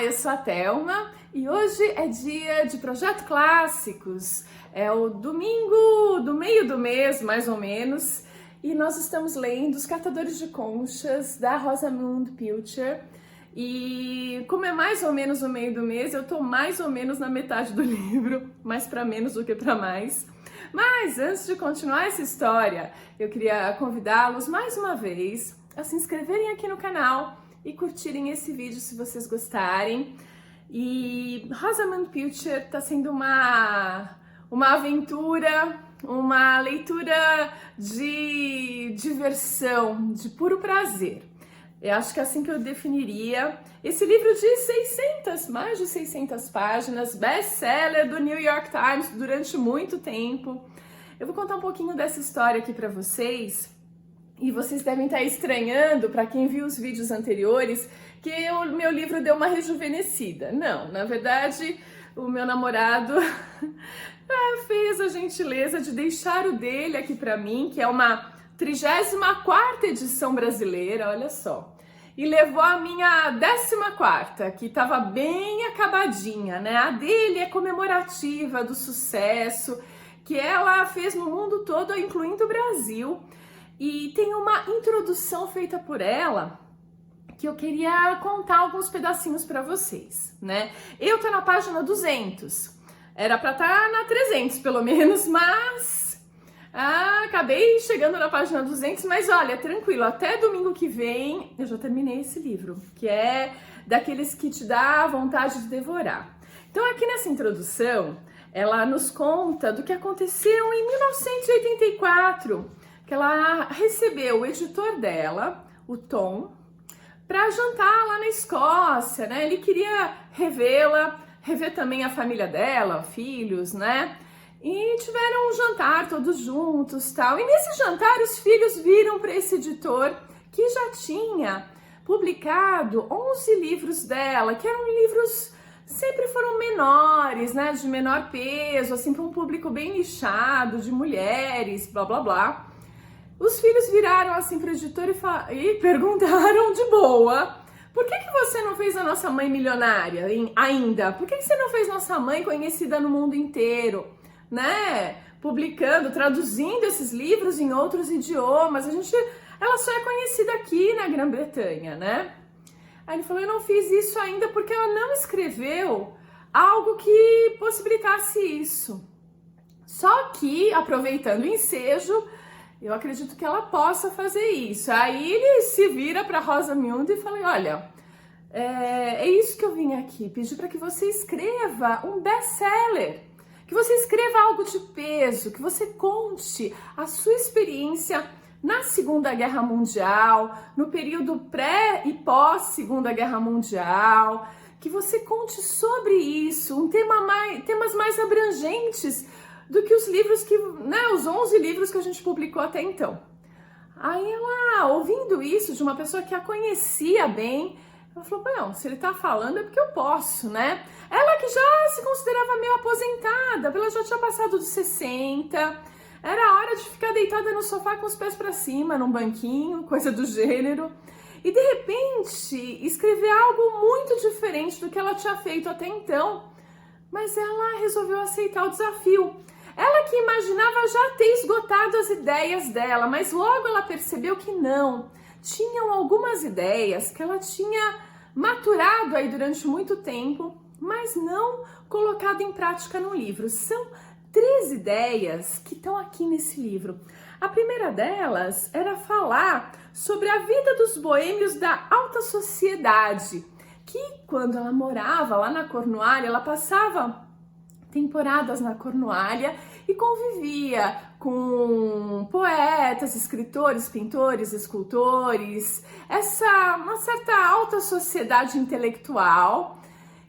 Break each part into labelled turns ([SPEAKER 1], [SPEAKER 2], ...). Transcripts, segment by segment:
[SPEAKER 1] Olá, eu sou a Thelma e hoje é dia de Projeto Clássicos. É o domingo do meio do mês, mais ou menos, e nós estamos lendo Os Catadores de Conchas, da Rosamunde Pilcher. E como é mais ou menos o meio do mês, eu tô mais ou menos na metade do livro, mais para menos do que para mais. Mas antes de continuar essa história, eu queria convidá-los mais uma vez a se inscreverem aqui no canal e curtirem esse vídeo se vocês gostarem. E Rosamunde Pilcher está sendo uma aventura, uma leitura de diversão, de puro prazer. Eu acho que é assim que eu definiria. Esse livro de mais de 600 páginas, best-seller do New York Times durante muito tempo. Eu vou contar um pouquinho dessa história aqui para vocês. E vocês devem estar estranhando, para quem viu os vídeos anteriores, que o meu livro deu uma rejuvenescida. Não, na verdade, o meu namorado fez a gentileza de deixar o dele aqui para mim, que é uma 34ª edição brasileira, olha só. E levou a minha 14ª, que estava bem acabadinha, né? A dele é comemorativa do sucesso que ela fez no mundo todo, incluindo o Brasil. E tem uma introdução feita por ela que eu queria contar alguns pedacinhos para vocês, né? Eu tô na página 200, era para estar na 300 pelo menos, mas acabei chegando na página 200, mas olha, tranquilo, até domingo que vem eu já terminei esse livro, que é daqueles que te dá vontade de devorar. Então aqui nessa introdução, ela nos conta do que aconteceu em 1984, que ela recebeu o editor dela, o Tom, para jantar lá na Escócia, né? Ele queria revê-la, rever também a família dela, filhos, né? E tiveram um jantar todos juntos, tal. E nesse jantar os filhos viram para esse editor que já tinha publicado 11 livros dela, que eram livros sempre foram menores, né? De menor peso, assim, para um público bem nichado, de mulheres, blá blá blá. Os filhos viraram assim para o editor e perguntaram de boa: por que você não fez a nossa mãe milionária ainda? Por que você não fez nossa mãe conhecida no mundo inteiro? Né? Publicando, traduzindo esses livros em outros idiomas. Ela só é conhecida aqui na Grã-Bretanha, né? Aí ele falou: eu não fiz isso ainda porque ela não escreveu algo que possibilitasse isso. Só que, aproveitando o ensejo, eu acredito que ela possa fazer isso. Aí ele se vira para Rosamunde e fala: olha, é isso que eu vim aqui, pedir para que você escreva um best-seller, que você escreva algo de peso, que você conte a sua experiência na Segunda Guerra Mundial, no período pré e pós Segunda Guerra Mundial, que você conte sobre isso, temas mais abrangentes do que os livros os 11 livros que a gente publicou até então. Aí ela, ouvindo isso de uma pessoa que a conhecia bem, ela falou: não, se ele tá falando é porque eu posso, né? Ela que já se considerava meio aposentada, ela já tinha passado dos 60, era hora de ficar deitada no sofá com os pés para cima, num banquinho, coisa do gênero. E de repente, escrever algo muito diferente do que ela tinha feito até então. Mas ela resolveu aceitar o desafio. Ela que imaginava já ter esgotado as ideias dela, mas logo ela percebeu que não. Tinham algumas ideias que ela tinha maturado aí durante muito tempo, mas não colocado em prática no livro. São 3 ideias que estão aqui nesse livro. A primeira delas era falar sobre a vida dos boêmios da alta sociedade, que quando ela morava lá na Cornualha, ela passava temporadas na Cornualha e convivia com poetas, escritores, pintores, escultores, uma certa alta sociedade intelectual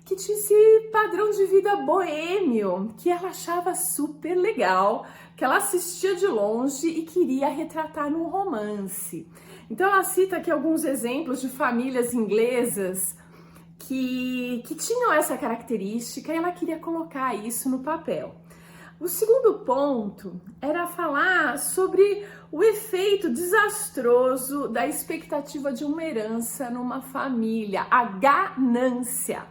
[SPEAKER 1] que tinha esse padrão de vida boêmio que ela achava super legal, que ela assistia de longe e queria retratar num romance. Então ela cita aqui alguns exemplos de famílias inglesas que tinham essa característica e ela queria colocar isso no papel. O segundo ponto era falar sobre o efeito desastroso da expectativa de uma herança numa família, a ganância.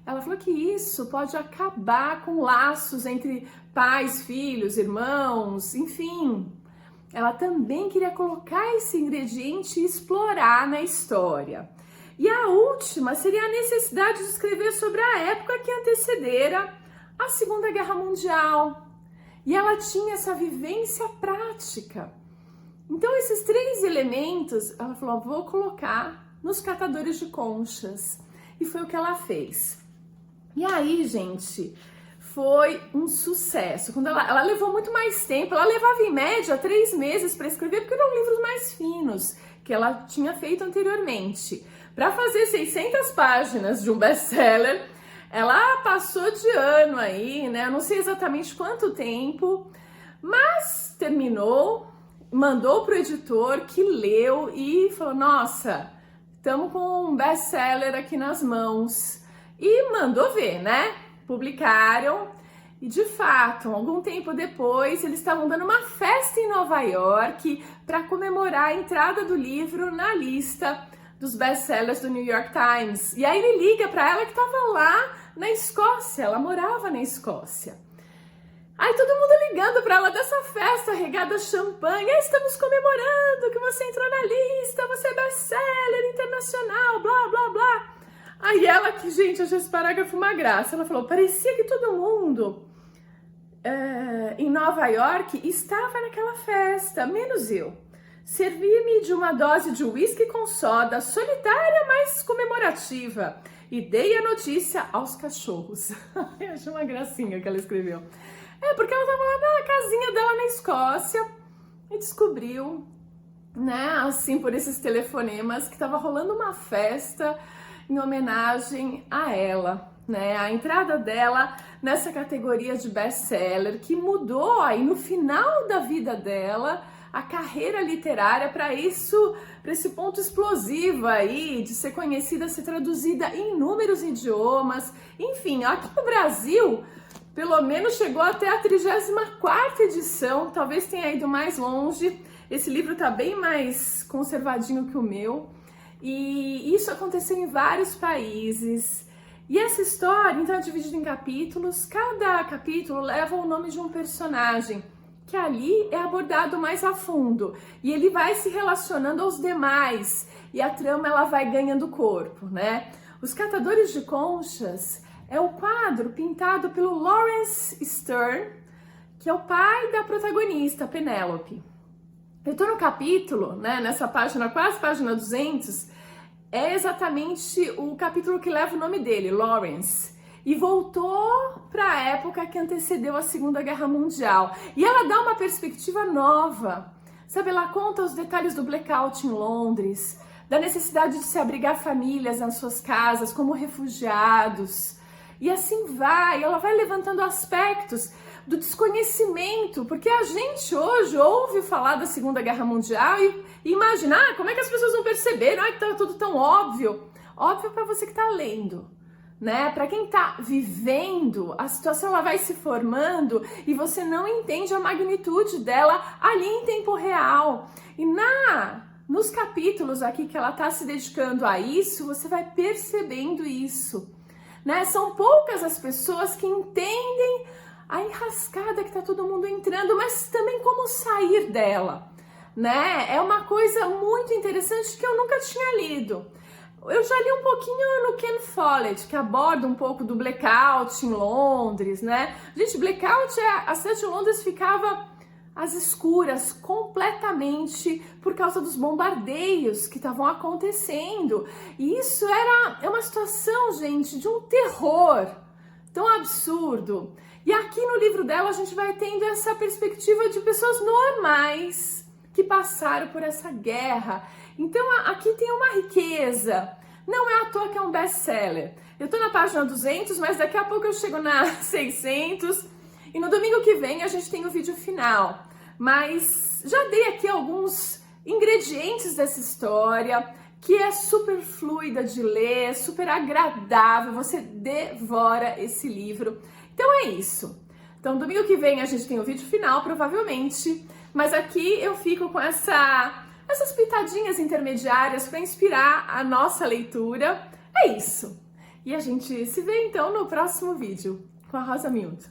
[SPEAKER 1] Ela falou que isso pode acabar com laços entre pais, filhos, irmãos, enfim. Ela também queria colocar esse ingrediente e explorar na história. E a última seria a necessidade de escrever sobre a época que antecedera a Segunda Guerra Mundial. E ela tinha essa vivência prática. Então, esses 3 elementos, ela falou, vou colocar nos catadores de conchas. E foi o que ela fez. E aí, gente, foi um sucesso. Quando ela levou muito mais tempo, ela levava em média 3 meses para escrever, porque eram livros mais finos que ela tinha feito anteriormente. Para fazer 600 páginas de um best-seller, ela passou de ano aí, né? Eu não sei exatamente quanto tempo, mas terminou, mandou pro editor que leu e falou, nossa, estamos com um best-seller aqui nas mãos. E mandou ver, né? Publicaram e, de fato, algum tempo depois, eles estavam dando uma festa em Nova York para comemorar a entrada do livro na lista dos best-sellers do New York Times. E aí ele liga para ela que estava lá na Escócia, ela morava na Escócia. Aí todo mundo ligando para ela dessa festa regada a champanhe. Estamos comemorando que você entrou na lista, você é best-seller internacional, blá, blá, blá. Aí ela, que gente, achei esse parágrafo uma graça, ela falou, parecia que todo mundo em Nova York estava naquela festa, menos eu. Servi-me de uma dose de uísque com soda, solitária, mas comemorativa, e dei a notícia aos cachorros. Eu achei uma gracinha que ela escreveu. Porque ela estava lá na casinha dela na Escócia e descobriu, né, assim, por esses telefonemas, que estava rolando uma festa em homenagem a ela, né? A entrada dela nessa categoria de best-seller que mudou aí no final da vida dela a carreira literária para esse ponto explosivo aí de ser conhecida, ser traduzida em inúmeros idiomas. Enfim, aqui no Brasil, pelo menos chegou até a 34ª edição, talvez tenha ido mais longe. Esse livro tá bem mais conservadinho que o meu. E isso aconteceu em vários países. E essa história, então, é dividida em capítulos. Cada capítulo leva o nome de um personagem, que ali é abordado mais a fundo. E ele vai se relacionando aos demais. E a trama, ela vai ganhando corpo, né? Os Catadores de Conchas é o quadro pintado pelo Laurence Sterne, que é o pai da protagonista, Penélope. Eu tô no capítulo, né, nessa página, quase página 200, é exatamente o capítulo que leva o nome dele, Laurence, e voltou para a época que antecedeu a Segunda Guerra Mundial. E ela dá uma perspectiva nova, sabe, ela conta os detalhes do blackout em Londres, da necessidade de se abrigar famílias nas suas casas como refugiados, e assim vai, ela vai levantando aspectos do desconhecimento, porque a gente hoje ouve falar da Segunda Guerra Mundial e imagina, como é que as pessoas não perceberam, que tá tudo tão óbvio. Óbvio para você que tá lendo, né? Para quem tá vivendo, a situação ela vai se formando e você não entende a magnitude dela ali em tempo real. E nos capítulos aqui que ela tá se dedicando a isso, você vai percebendo isso, né? São poucas as pessoas que entendem a enrascada que tá todo mundo entrando, mas também como sair dela, né? É uma coisa muito interessante que eu nunca tinha lido. Eu já li um pouquinho no Ken Follett, que aborda um pouco do blackout em Londres, né? Gente, blackout a cidade de Londres ficava às escuras completamente por causa dos bombardeios que estavam acontecendo. E isso é uma situação, gente, de um terror tão absurdo. E aqui no livro dela a gente vai tendo essa perspectiva de pessoas normais que passaram por essa guerra. Então aqui tem uma riqueza. Não é à toa que é um best-seller. Eu tô na página 200, mas daqui a pouco eu chego na 600. E no domingo que vem a gente tem o vídeo final. Mas já dei aqui alguns ingredientes dessa história, que é super fluida de ler, super agradável. Você devora esse livro. Então é isso. Então domingo que vem a gente tem o vídeo final, provavelmente. Mas aqui eu fico com essas pitadinhas intermediárias para inspirar a nossa leitura. É isso. E a gente se vê então no próximo vídeo com a Rosa Milton.